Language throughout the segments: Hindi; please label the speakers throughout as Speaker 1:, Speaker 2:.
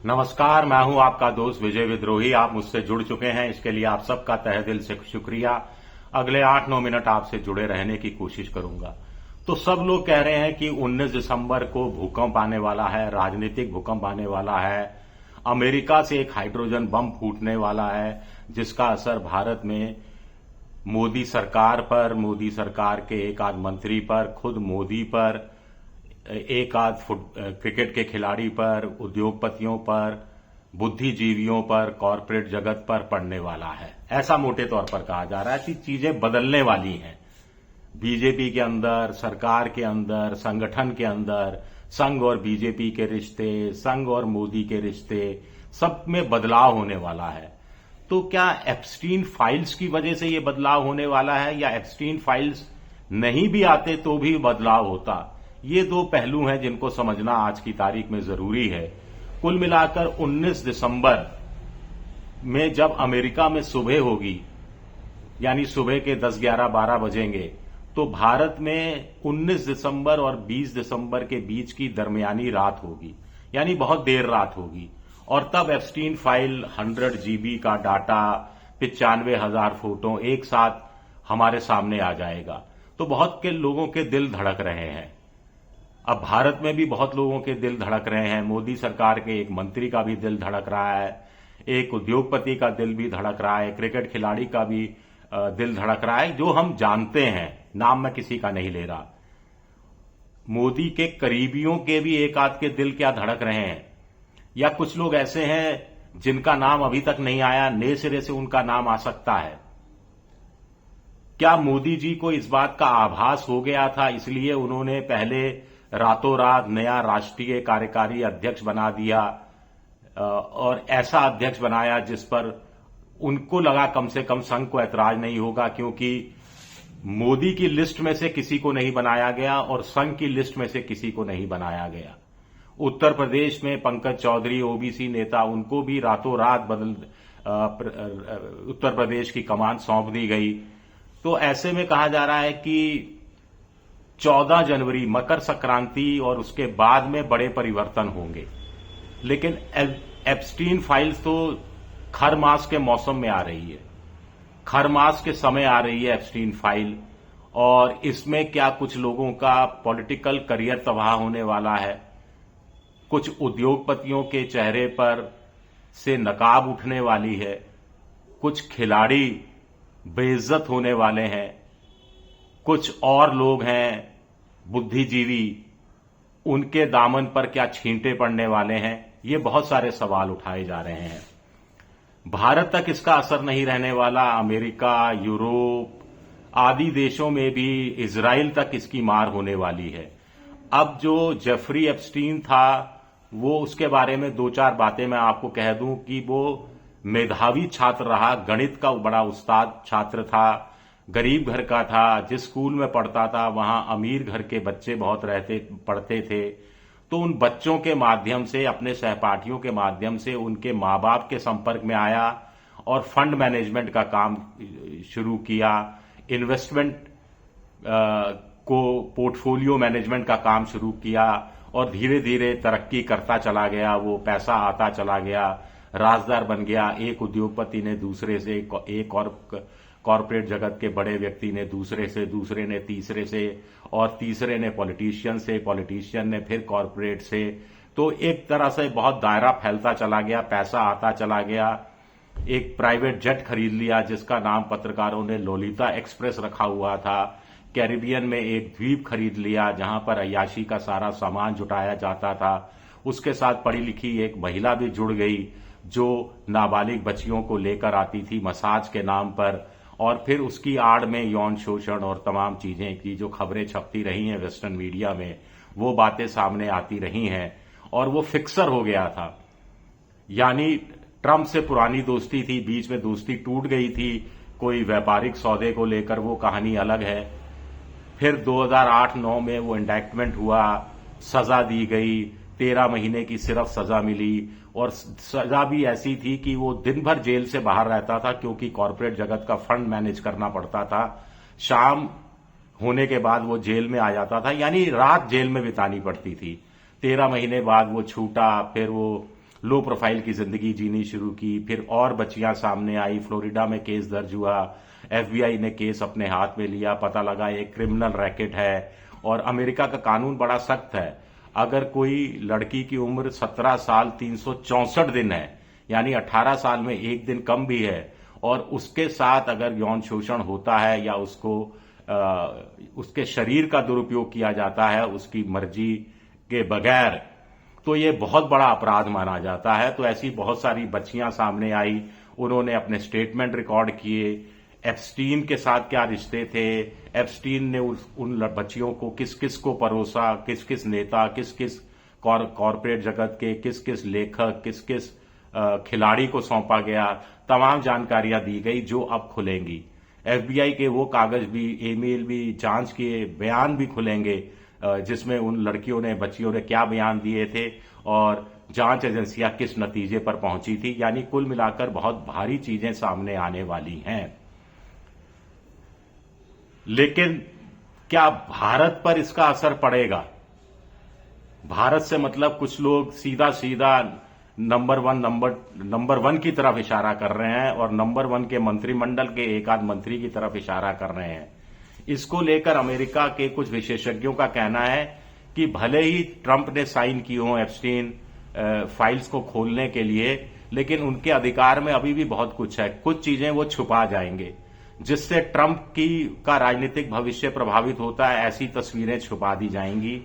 Speaker 1: नमस्कार, मैं हूं आपका दोस्त विजय विद्रोही। आप मुझसे जुड़ चुके हैं, इसके लिए आप सबका तहे दिल से शुक्रिया। अगले 8-9 मिनट आपसे जुड़े रहने की कोशिश करूंगा। तो सब लोग कह रहे हैं कि 19 दिसंबर को भूकंप आने वाला है, राजनीतिक भूकंप आने वाला है। अमेरिका से एक हाइड्रोजन बम फूटने वाला है, जिसका असर भारत में मोदी सरकार पर, मोदी सरकार के एक आध मंत्री पर, खुद मोदी पर, एक आध क्रिकेट के खिलाड़ी पर, उद्योगपतियों पर, बुद्धिजीवियों पर, कॉरपोरेट जगत पर पड़ने वाला है। ऐसा मोटे तौर पर कहा जा रहा है कि चीजें बदलने वाली हैं। बीजेपी के अंदर, सरकार के अंदर, संगठन के अंदर, संघ और बीजेपी के रिश्ते, संघ और मोदी के रिश्ते, सब में बदलाव होने वाला है। तो क्या एप्स्टीन फाइल्स की वजह से ये बदलाव होने वाला है, या एप्स्टीन फाइल्स नहीं भी आते तो भी बदलाव होता? ये दो पहलू हैं जिनको समझना आज की तारीख में जरूरी है। कुल मिलाकर 19 दिसंबर में जब अमेरिका में सुबह होगी, यानी सुबह के 10, 11, 12 बजेंगे, तो भारत में 19 दिसंबर और 20 दिसंबर के बीच की दरमियानी रात होगी, यानी बहुत देर रात होगी। और तब एप्स्टीन फाइल 100 GB का डाटा, 95,000 फोटो एक साथ हमारे सामने आ जाएगा। तो बहुत के लोगों के दिल धड़क रहे हैं। अब भारत में भी बहुत लोगों के दिल धड़क रहे हैं। मोदी सरकार के एक मंत्री का भी दिल धड़क रहा है, एक उद्योगपति का दिल भी धड़क रहा है, क्रिकेट खिलाड़ी का भी दिल धड़क रहा है, जो हम जानते हैं। नाम मैं किसी का नहीं ले रहा। मोदी के करीबियों के भी एक आध के दिल क्या धड़क रहे हैं, या कुछ लोग ऐसे हैं जिनका नाम अभी तक नहीं आया, नए सिरे से उनका नाम आ सकता है। क्या मोदी जी को इस बात का आभास हो गया था, इसलिए उन्होंने पहले रातों रात नया राष्ट्रीय कार्यकारी अध्यक्ष बना दिया, और ऐसा अध्यक्ष बनाया जिस पर उनको लगा कम से कम संघ को ऐतराज नहीं होगा, क्योंकि मोदी की लिस्ट में से किसी को नहीं बनाया गया और संघ की लिस्ट में से किसी को नहीं बनाया गया। उत्तर प्रदेश में पंकज चौधरी ओबीसी नेता, उनको भी रातों रात उत्तर प्रदेश की कमान सौंप दी गई। तो ऐसे में कहा जा रहा है कि 14 जनवरी मकर संक्रांति और उसके बाद में बड़े परिवर्तन होंगे। लेकिन एप्स्टीन फाइल्स तो खर मास के मौसम में आ रही है, खर मास के समय आ रही है एप्स्टीन फाइल, और इसमें क्या कुछ लोगों का पॉलिटिकल करियर तबाह होने वाला है। कुछ उद्योगपतियों के चेहरे पर से नकाब उठने वाली है, कुछ खिलाड़ी बेइज्जत होने वाले हैं, कुछ और लोग हैं बुद्धिजीवी, उनके दामन पर क्या छींटे पड़ने वाले हैं। ये बहुत सारे सवाल उठाए जा रहे हैं। भारत तक इसका असर नहीं रहने वाला। अमेरिका, यूरोप आदि देशों में भी, इजराइल तक इसकी मार होने वाली है। अब जो जेफरी एप्स्टीन था, वो उसके बारे में 2-4 बातें मैं आपको कह दूं कि वो मेधावी छात्र रहा, गणित का बड़ा उस्ताद छात्र था, गरीब घर का था। जिस स्कूल में पढ़ता था वहां अमीर घर के बच्चे बहुत पढ़ते थे। तो उन बच्चों के माध्यम से, अपने सहपाठियों के माध्यम से उनके माँ बाप के संपर्क में आया और फंड मैनेजमेंट का काम शुरू किया, इन्वेस्टमेंट को पोर्टफोलियो मैनेजमेंट का काम शुरू किया, और धीरे धीरे तरक्की करता चला गया। वो पैसा आता चला गया, राजदार बन गया। एक उद्योगपति ने दूसरे से, एक और कॉरपोरेट जगत के बड़े व्यक्ति ने दूसरे से, दूसरे ने तीसरे से, और तीसरे ने पॉलिटिशियन से, पॉलिटिशियन ने फिर कॉरपोरेट से। तो एक तरह से बहुत दायरा फैलता चला गया, पैसा आता चला गया। एक प्राइवेट जेट खरीद लिया जिसका नाम पत्रकारों ने लोलिता एक्सप्रेस रखा हुआ था। कैरिबियन में एक द्वीप खरीद लिया जहां पर अय्याशी का सारा सामान जुटाया जाता था। उसके साथ पढ़ी लिखी एक महिला भी जुड़ गई, जो नाबालिग बच्चियों को लेकर आती थी मसाज के नाम पर, और फिर उसकी आड़ में यौन शोषण और तमाम चीजें की जो खबरें छपती रही हैं वेस्टर्न मीडिया में, वो बातें सामने आती रही हैं, और वो फिक्सर हो गया था। यानी ट्रंप से पुरानी दोस्ती थी, बीच में दोस्ती टूट गई थी कोई व्यापारिक सौदे को लेकर, वो कहानी अलग है। फिर 2008-9 में वो इंडैक्टमेंट हुआ, सजा दी गई, 13 महीने की सिर्फ सजा मिली, और सजा भी ऐसी थी कि वो दिन भर जेल से बाहर रहता था, क्योंकि कॉरपोरेट जगत का फंड मैनेज करना पड़ता था। शाम होने के बाद वो जेल में आ जाता था, यानी रात जेल में बितानी पड़ती थी। 13 महीने बाद वो छूटा, फिर वो लो प्रोफाइल की जिंदगी जीनी शुरू की। फिर और बच्चियां सामने आई, फ्लोरिडा में केस दर्ज हुआ, एफबीआई ने केस अपने हाथ में लिया, पता लगा ये क्रिमिनल रैकेट है। और अमेरिका का कानून बड़ा सख्त है, अगर कोई लड़की की उम्र 17 साल 364 दिन है, यानी 18 साल में एक दिन कम भी है, और उसके साथ अगर यौन शोषण होता है या उसके शरीर का दुरुपयोग किया जाता है उसकी मर्जी के बगैर, तो ये बहुत बड़ा अपराध माना जाता है। तो ऐसी बहुत सारी बच्चियां सामने आई, उन्होंने अपने स्टेटमेंट रिकॉर्ड किए, एप्स्टीन के साथ क्या रिश्ते थे, एप्स्टीन ने उन बच्चियों को किस किस को परोसा, किस किस नेता, किस किस कॉरपोरेट जगत के किस किस लेखक, किस किस खिलाड़ी को सौंपा गया, तमाम जानकारियां दी गई जो अब खुलेंगी। एफबीआई के वो कागज भी, ईमेल भी, जांच के बयान भी खुलेंगे जिसमें उन लड़कियों ने, बच्चियों ने क्या बयान दिए थे और जांच एजेंसियां किस नतीजे पर पहुंची थी। यानी कुल मिलाकर बहुत भारी चीजें सामने आने वाली हैं। लेकिन क्या भारत पर इसका असर पड़ेगा? भारत से मतलब कुछ लोग सीधा सीधा नंबर वन की तरफ इशारा कर रहे हैं और नंबर 1 के मंत्रिमंडल के एक आध मंत्री की तरफ इशारा कर रहे हैं। इसको लेकर अमेरिका के कुछ विशेषज्ञों का कहना है कि भले ही ट्रंप ने साइन की हो एप्स्टीन फाइल्स को खोलने के लिए, लेकिन उनके अधिकार में अभी भी बहुत कुछ है, कुछ चीजें वो छुपा जाएंगे, जिससे ट्रंप का राजनीतिक भविष्य प्रभावित होता है। ऐसी तस्वीरें छुपा दी जाएंगी,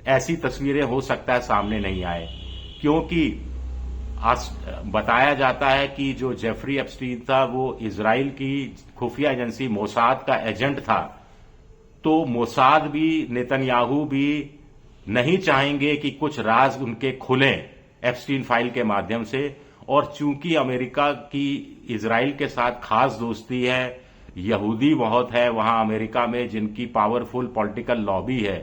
Speaker 1: ऐसी तस्वीरें हो सकता है सामने नहीं आए, क्योंकि बताया जाता है कि जो जेफरी एप्स्टीन था वो इजराइल की खुफिया एजेंसी मोसाद का एजेंट था। तो मोसाद भी, नेतन्याहू भी नहीं चाहेंगे कि कुछ राज उनके खुलें एप्स्टीन फाइल के माध्यम से। और चूंकि अमेरिका की इजराइल के साथ खास दोस्ती है, यहूदी बहुत है वहां अमेरिका में जिनकी पावरफुल पॉलिटिकल लॉबी है,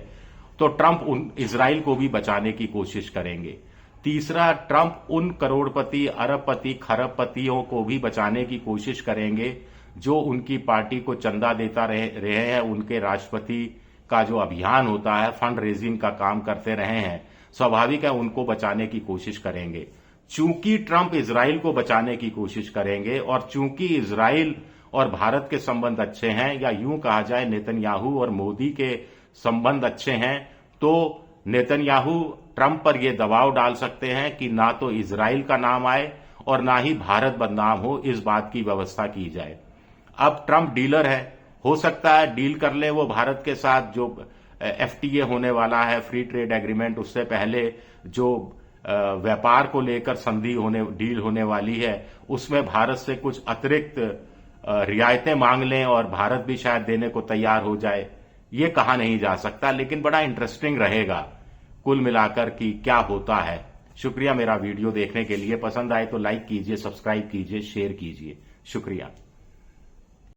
Speaker 1: तो ट्रंप इजराइल को भी बचाने की कोशिश करेंगे। तीसरा, ट्रंप उन करोड़पति, अरबपति, खरबपतियों को भी बचाने की कोशिश करेंगे जो उनकी पार्टी को चंदा देता रहे हैं, उनके राष्ट्रपति का जो अभियान होता है, फंड रेजिंग का काम करते रहे हैं, स्वाभाविक है उनको बचाने की कोशिश करेंगे। चूंकि ट्रंप इजराइल को बचाने की कोशिश करेंगे और चूंकि इजराइल और भारत के संबंध अच्छे हैं, या यूं कहा जाए नेतन्याहू और मोदी के संबंध अच्छे हैं, तो नेतन्याहू ट्रंप पर यह दबाव डाल सकते हैं कि ना तो इजराइल का नाम आए और ना ही भारत बदनाम हो, इस बात की व्यवस्था की जाए। अब ट्रंप डीलर है, हो सकता है डील कर ले वो भारत के साथ, जो एफटीए होने वाला है, फ्री ट्रेड एग्रीमेंट, उससे पहले जो व्यापार को लेकर डील होने वाली है, उसमें भारत से कुछ अतिरिक्त रियायतें मांग लें और भारत भी शायद देने को तैयार हो जाए। ये कहा नहीं जा सकता, लेकिन बड़ा इंटरेस्टिंग रहेगा कुल मिलाकर कि क्या होता है। शुक्रिया मेरा वीडियो देखने के लिए। पसंद आए तो लाइक कीजिए, सब्सक्राइब कीजिए, शेयर कीजिए। शुक्रिया।